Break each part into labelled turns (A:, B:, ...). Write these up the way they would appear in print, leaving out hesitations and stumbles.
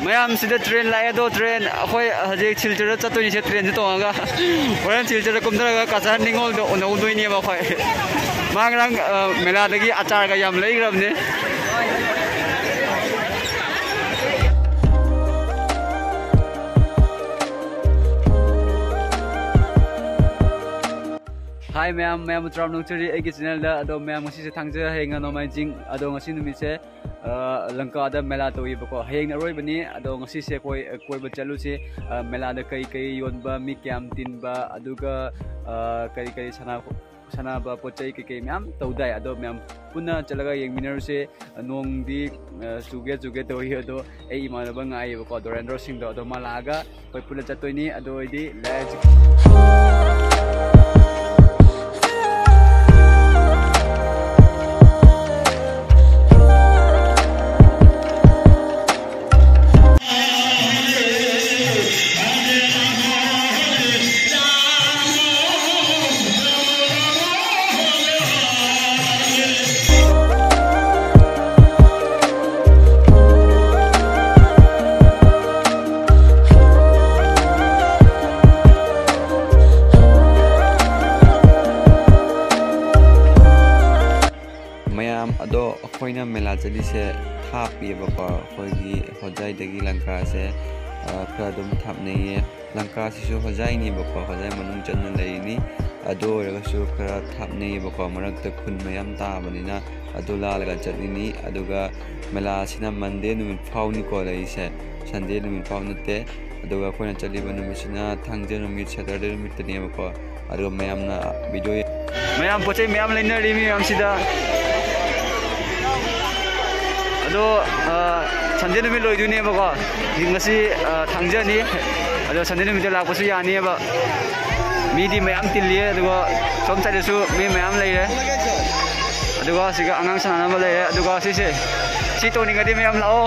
A: Ma'am सिदा train लाए दो ट्रेन अखोई हजे सिलचर चतोनी से ट्रेन से तोंगा होरन सिलचर कुमदरगा कासा निंगोल दो उनौदोइनी बा खै मांगरंग मेला दगी अचार का याम लैग्रबने Hi ma'am, ma'am Utram Nongchuri agi channel da ado ma'am ngasi se thangja henga nomai jing ado ngasi numi se Langka da mela toi bako heng na roi bani ado ngasi se koi ba chalu se mela da kai yon ba mi kyam tin ba aduga kai sana ba pochai kai ma'am taudai ado ma'am punna chalaga yeng minar se nong di suge toi ado ei ma ba ngai bako Dorendro Singh do ado malaga koi pula chatoi ni ado idi let's मेला चली से थापीबको अखोगी होजाई दगी लंका से खदुम थापने लंका सिसु होजाई बको होजाई मनुंग चन्न लेनी अदो रगसु खरा थापने बको मरक खुन मयम ताबनिना अदो लालगा चलिनी अदुगा मेला सिना Monday नुमित फाउनी को लैसे संडे नुमित फाउ नते अदुगा खोना चलिबा नुमिसिना थांजे नुमित सैटरडे नुमित तने बको अदो मयमना वीडियो मयम पोचे मयम लेनरी मयम सिदा अदो संडे नुमित लोइदुने बको ngasi thangjani ado संडे नुमित लापसु यानी बा मीदी मयम तिलिए अदुगा सोम साइडसु मी मयम लेरे अदुगा सिगा अंगांग सनाना लेरे अदुगा सिसे सि तोनिगदि मयम लाओ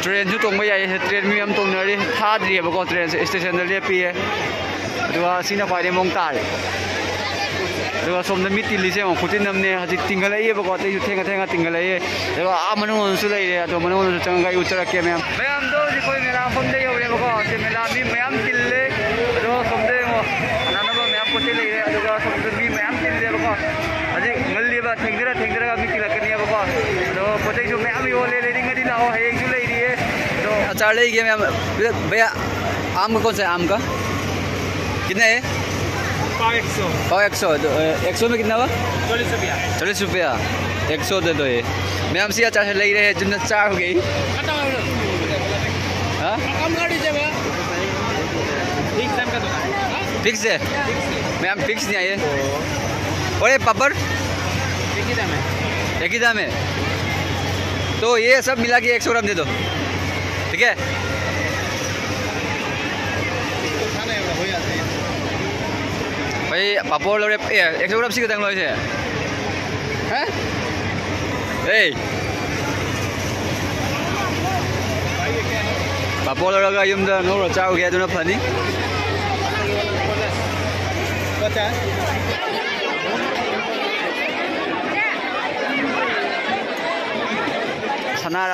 A: ट्रेन जो तोंग जाए ट्रेन भी हम तोंगनरी थाद्रीबको ट्रेन स्टेशन लेपीए असीना पाई मोंग तारे सोम मी तिलीसे खुटिन नमने हजिक तिंगलबको थेंगा थेंगा तिंगलये मनोसु लेरे मनोन चंगा उचरके मैम मैम मेला फम यौरेबको मेला मी मैम तिले सोमदे नानब मैम पोते लेरे मी मैम तिलेबको हजिक गलीबा थेंगदरा मी तिलकनीबको पोते मैम योले लेरिंगदी लाओ हयेंगसु लेरिए अचार लेंगे मैम भैया आम का कौन सा है आम का कितना है 100 में कितना हुआ 40 रुपया 100 दे दो ये मैम से अचार ले रहे हैं जिन चार हो गई फिक्स है मैम फिक्स नहीं आए और ये पापड़ एक ही दाम है तो ये सब मिला के 100 ग्राम दे दो ठीक है भाई पापड़ लोरे 100 ग्राम सी कतंग लोइसे हैं ए पापड़ लोरा युमदा नोरो चाउ गे दुना फनी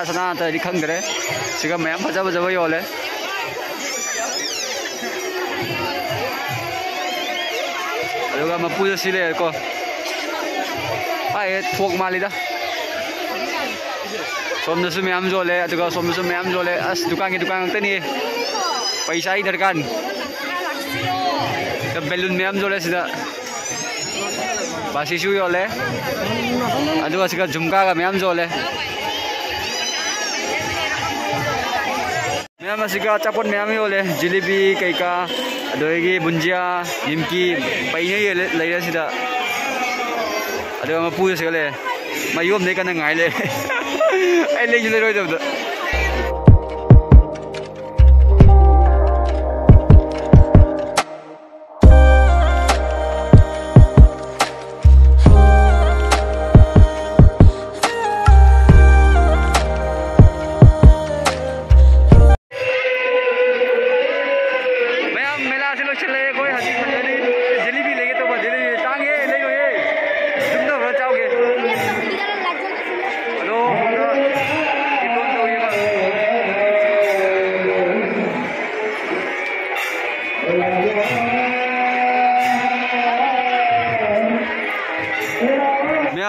A: सना तरी खंगरे सिगा मैम फजब योले मपूद सिलेको आए थोक मालीदा सोमदसु मैम जोले सोमदसु मैम जोले अस दुकान की दुकान नहीं पैसा ही दरकार बेलून मैम जोले सिदा बासीसु योले झुमका का मैम जोले मैम अचापट मैम योले जिलेबी कईका बुंजिया निमकी पैने लेरे मपूद से मयोम नहीं कना गाइले लेरोद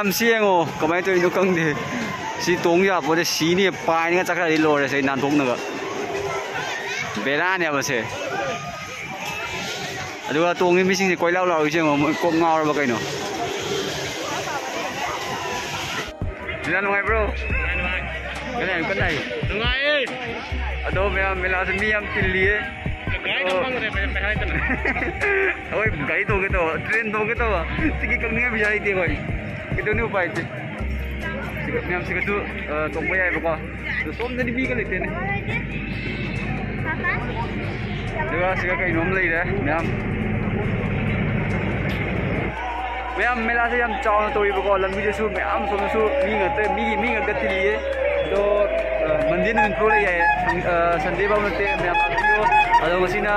A: yam siengo kamai to ino kang de si tong ya po de si ni pai ni chakra di lore se nan thok na ga bera ne ba se aduga tong ni mising koi lau lau se mo ko ngau ba kai no dilan ngai bro cái này ngai ado mela se mi am tilli e oi gai to ke to train to ke to tiki kang ni bi jai ti koi itu ni upai ti nyam sih tu tong bayai ba ko to som ni bi ka le te ne juga sih kai nom lai da nyam mela se yam chaw na to ri ba ko lam bi su am som su mi ngate mi ngate ti li do mandir nun pro le ya Sunday ba no te nyam video ado masina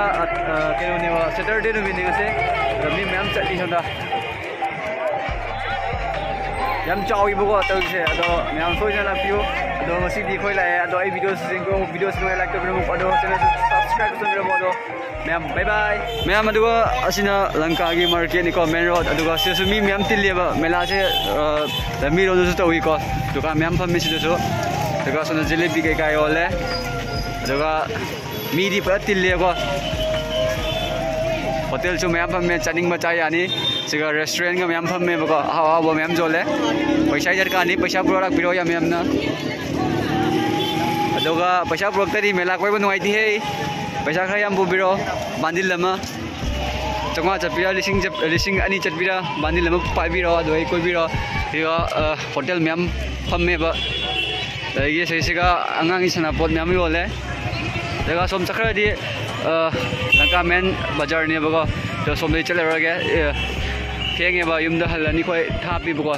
A: ke no ne wa Saturday no meaning ase mi nyam chat di sonda yam chaw i ba ko to se ado nyam soi na la video ado masi di khoi la ado ai video sing ko video sing like to mo ado channel subscribe to mo ado Ma'am, bye bye. Ma'am, aduga asina Langka gi market ni ko main road aduga sesu mi ma'am tilli ba mela se mi road su tawi ko aduga ma'am pham mi su su aduga sona jalebi kai kai ole aduga mi di pa tilli ko hotel chu ma'am pham me chaning ma chai ani siga restaurant ga ma'am pham me ba ko ha ha bo ma'am jole paisa jar ka ni paisa product piro ya ma'am na aduga paisa product tadi mela koi ba nuai ti he paisa khara yam bubiro bandil lama changwa chapira lising ani chatbira bandil lama paibiro adoi koibiro riga hotel myam phamme ba dagi seisiga angang isana pot myam yole daga som chakra di Langka main bazar ne bago to som dei chalera ge khenge ba yumda halani koi thapi bago